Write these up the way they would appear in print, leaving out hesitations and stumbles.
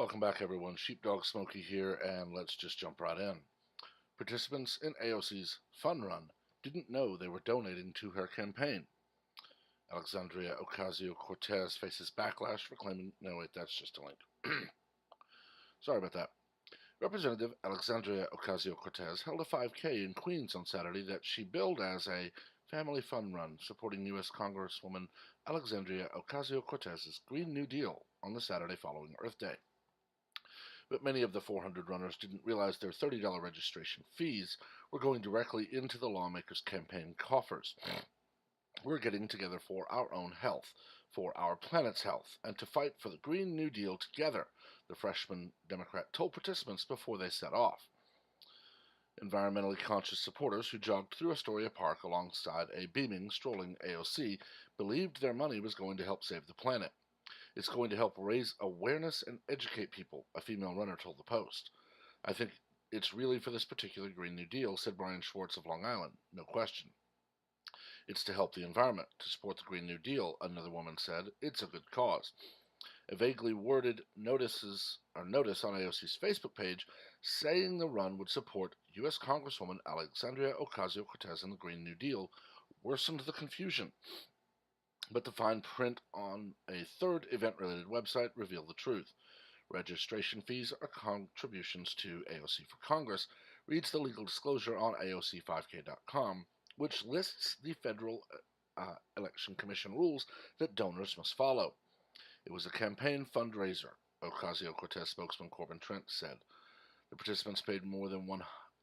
Welcome back, everyone. Sheepdog Smokey here, and let's just jump right in. Participants in AOC's Fun Run didn't know they were donating to her campaign. Alexandria Ocasio-Cortez faces backlash for claiming... No, wait, that's just a link. Sorry about that. Representative Alexandria Ocasio-Cortez held a 5K in Queens on Saturday that she billed as a family fun run supporting U.S. Congresswoman Alexandria Ocasio-Cortez's Green New Deal on the Saturday following Earth Day. But many of the 400 runners didn't realize their $30 registration fees were going directly into the lawmakers' campaign coffers. We're getting together for our own health, for our planet's health, and to fight for the Green New Deal together, the freshman Democrat told participants before they set off. Environmentally conscious supporters who jogged through Astoria Park alongside a beaming, strolling AOC believed their money was going to help save the planet. It's going to help raise awareness and educate people, a female runner told the Post. I think it's really for this particular Green New Deal, said Brian Schwartz of Long Island, no question. It's to help the environment, to support the Green New Deal, another woman said. It's a good cause. A vaguely worded notice on AOC's Facebook page saying the run would support U.S. Congresswoman Alexandria Ocasio-Cortez and the Green New Deal worsened the confusion. But the fine print on a third event-related website revealed the truth. Registration fees are contributions to AOC for Congress, reads the legal disclosure on AOC5K.com, which lists the Federal Election Commission rules that donors must follow. It was a campaign fundraiser, Ocasio-Cortez spokesman Corbin Trent said. The participants paid more than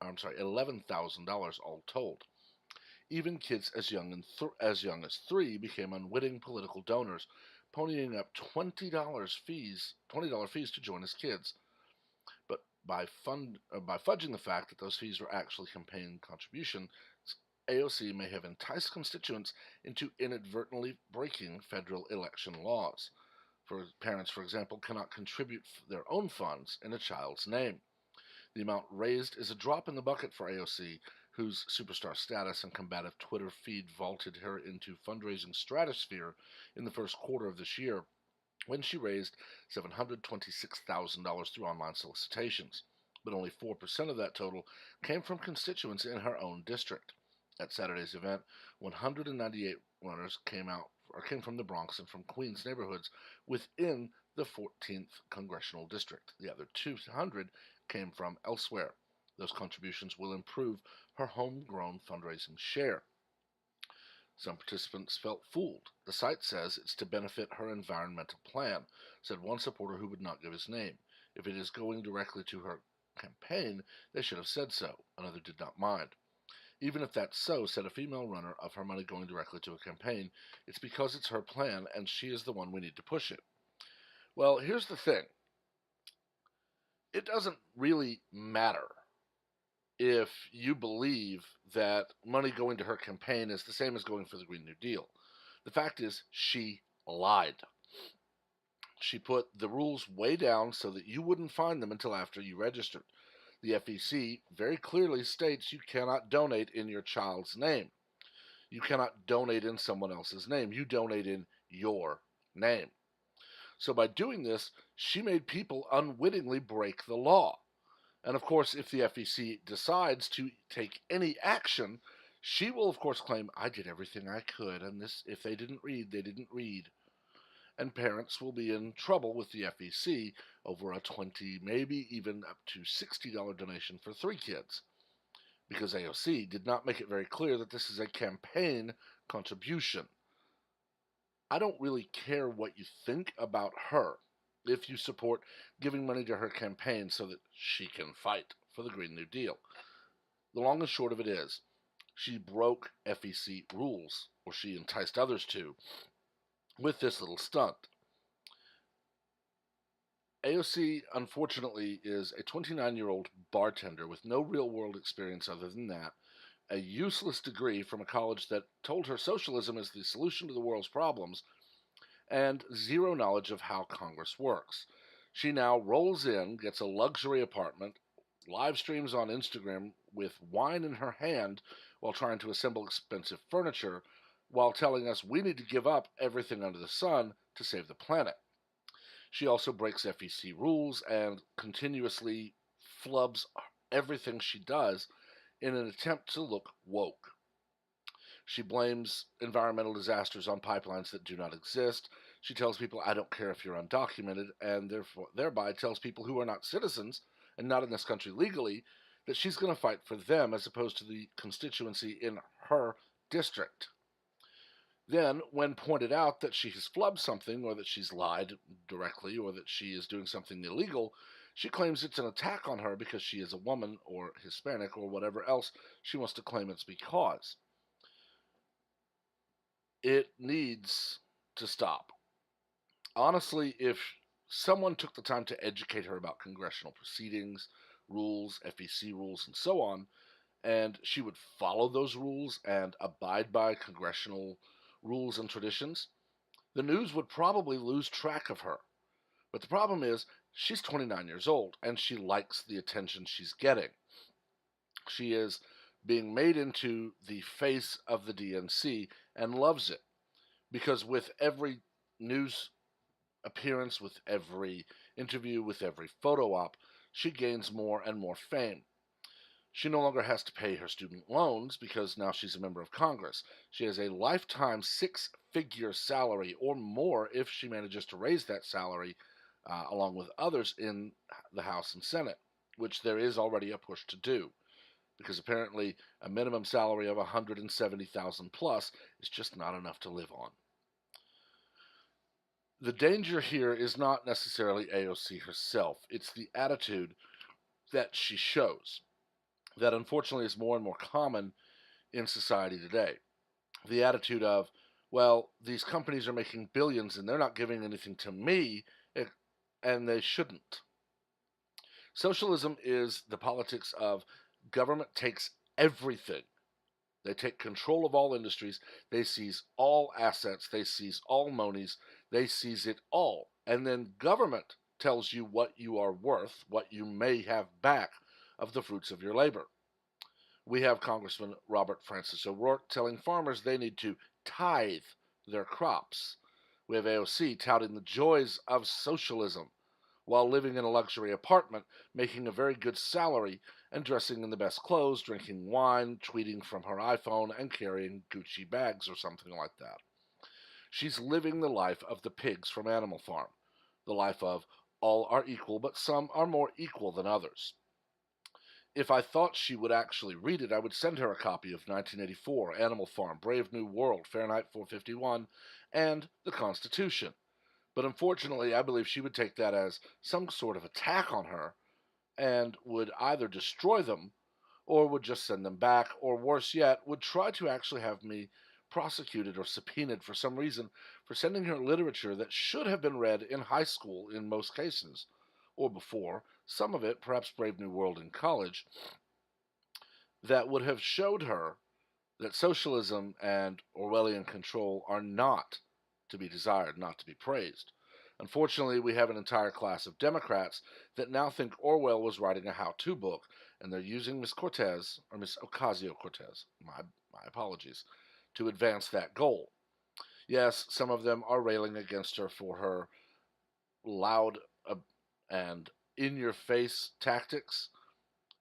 $11,000 all told. Even kids as young as 3 became unwitting political donors, ponying up $20 fees to join as kids. But by fudging the fact that those fees were actually campaign contributions, AOC may have enticed constituents into inadvertently breaking federal election laws. Parents, for example, cannot contribute their own funds in a child's name. The amount raised is a drop in the bucket for AOC, whose superstar status and combative Twitter feed vaulted her into fundraising stratosphere in the first quarter of this year, when she raised $726,000 through online solicitations. But only 4% of that total came from constituents in her own district. At Saturday's event, 198 runners came from the Bronx and from Queens neighborhoods within the 14th congressional district. The other 200 came from elsewhere. Those contributions will improve her homegrown fundraising share. Some participants felt fooled. The site says it's to benefit her environmental plan, said one supporter who would not give his name. If it is going directly to her campaign, they should have said so. Another did not mind. Even if that's so, said a female runner, of her money going directly to a campaign, it's because it's her plan and she is the one we need to push it. Well, here's the thing. It doesn't really matter if you believe that money going to her campaign is the same as going for the Green New Deal. The fact is, she lied. She put the rules way down so that you wouldn't find them until after you registered. The FEC very clearly states you cannot donate in your child's name. You cannot donate in someone else's name. You donate in your name. So by doing this, she made people unwittingly break the law. And of course, if the FEC decides to take any action, she will of course claim, I did everything I could, and if they didn't read, they didn't read. And parents will be in trouble with the FEC over a $20, maybe even up to $60 donation for 3 kids. Because AOC did not make it very clear that this is a campaign contribution. I don't really care what you think about her if you support giving money to her campaign so that she can fight for the Green New Deal. The long and short of it is, she broke FEC rules, or she enticed others to, with this little stunt. AOC, unfortunately, is a 29-year-old bartender with no real-world experience other than that, a useless degree from a college that told her socialism is the solution to the world's problems, and zero knowledge of how Congress works. She now rolls in, gets a luxury apartment, live streams on Instagram with wine in her hand while trying to assemble expensive furniture, while telling us we need to give up everything under the sun to save the planet. She also breaks FEC rules and continuously flubs everything she does in an attempt to look woke. She blames environmental disasters on pipelines that do not exist. She tells people, I don't care if you're undocumented, and thereby tells people who are not citizens and not in this country legally that she's going to fight for them as opposed to the constituency in her district. Then, when pointed out that she has flubbed something, or that she's lied directly, or that she is doing something illegal, she claims it's an attack on her because she is a woman or Hispanic or whatever else she wants to claim it's because. It needs to stop. Honestly, if someone took the time to educate her about congressional proceedings, rules, FEC rules, and so on, and she would follow those rules and abide by congressional rules and traditions, the news would probably lose track of her. But the problem is, she's 29 years old, and she likes the attention she's getting. She is being made into the face of the DNC and loves it. Because with every news appearance, with every interview, with every photo op, she gains more and more fame. She no longer has to pay her student loans because now she's a member of Congress. She has a lifetime six-figure salary or more if she manages to raise that salary along with others in the House and Senate, which there is already a push to do. Because apparently a minimum salary of $170,000 plus is just not enough to live on. The danger here is not necessarily AOC herself. It's the attitude that she shows that unfortunately is more and more common in society today. The attitude of, well, these companies are making billions and they're not giving anything to me, and they shouldn't. Socialism is the politics of government takes everything. They take control of all industries. They seize all assets. They seize all monies. They seize it all. And then government tells you what you are worth, what you may have back of the fruits of your labor. We have Congressman Robert Francis O'Rourke telling farmers they need to tithe their crops. We have AOC touting the joys of socialism while living in a luxury apartment, making a very good salary, and dressing in the best clothes, drinking wine, tweeting from her iPhone, and carrying Gucci bags or something like that. She's living the life of the pigs from Animal Farm, the life of all are equal, but some are more equal than others. If I thought she would actually read it, I would send her a copy of 1984, Animal Farm, Brave New World, Fahrenheit 451, and the Constitution. But unfortunately, I believe she would take that as some sort of attack on her and would either destroy them or would just send them back, or worse yet, would try to actually have me prosecuted or subpoenaed for some reason for sending her literature that should have been read in high school in most cases, or before, some of it, perhaps Brave New World in college, that would have showed her that socialism and Orwellian control are not to be desired, not to be praised. Unfortunately, we have an entire class of Democrats that now think Orwell was writing a how-to book, and they're using Miss Cortez, or Miss Ocasio-Cortez, my apologies, to advance that goal. Yes, some of them are railing against her for her loud and in-your-face tactics,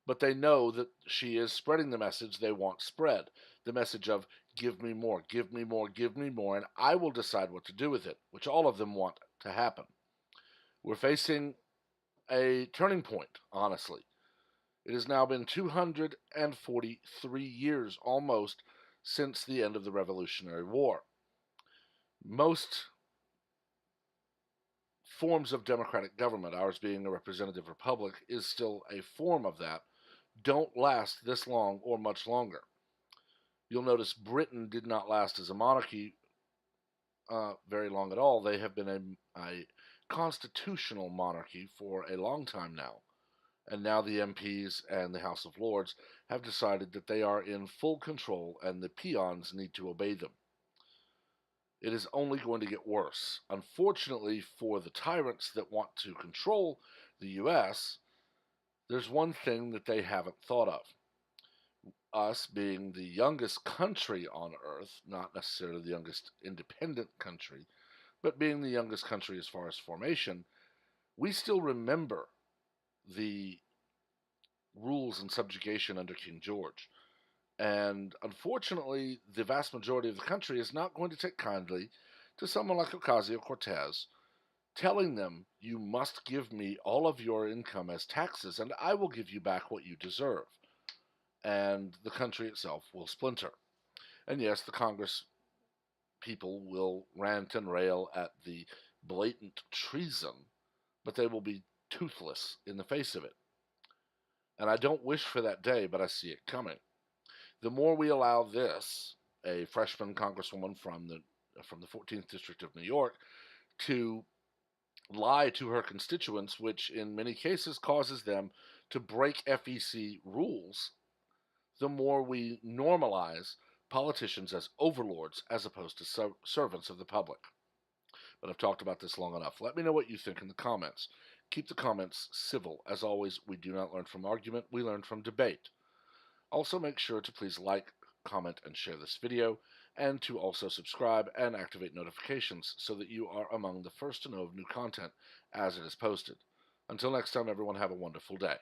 but they know that she is spreading the message they want spread. The message of give me more, give me more, give me more, and I will decide what to do with it, which all of them want to happen. We're facing a turning point, honestly. It has now been 243 years almost since the end of the Revolutionary War. Most forms of democratic government, ours being a representative republic, is still a form of that, don't last this long or much longer. You'll notice Britain did not last as a monarchy very long at all. They have been a constitutional monarchy for a long time now. And now the MPs and the House of Lords have decided that they are in full control and the peons need to obey them. It is only going to get worse. Unfortunately for the tyrants that want to control the U.S., there's one thing that they haven't thought of. Us being the youngest country on Earth, not necessarily the youngest independent country, but being the youngest country as far as formation, we still remember the rules and subjugation under King George. And unfortunately, the vast majority of the country is not going to take kindly to someone like Ocasio-Cortez telling them, you must give me all of your income as taxes, and I will give you back what you deserve. And the country itself will splinter. And yes, the Congress people will rant and rail at the blatant treason, but they will be toothless in the face of it. And I don't wish for that day, but I see it coming. The more we allow this, a freshman congresswoman from the 14th District of New York, to lie to her constituents, which in many cases causes them to break FEC rules, the more we normalize politicians as overlords as opposed to servants of the public. But I've talked about this long enough. Let me know what you think in the comments. Keep the comments civil. As always, we do not learn from argument, we learn from debate. Also, make sure to please like, comment, and share this video, and to also subscribe and activate notifications so that you are among the first to know of new content as it is posted. Until next time, everyone, have a wonderful day.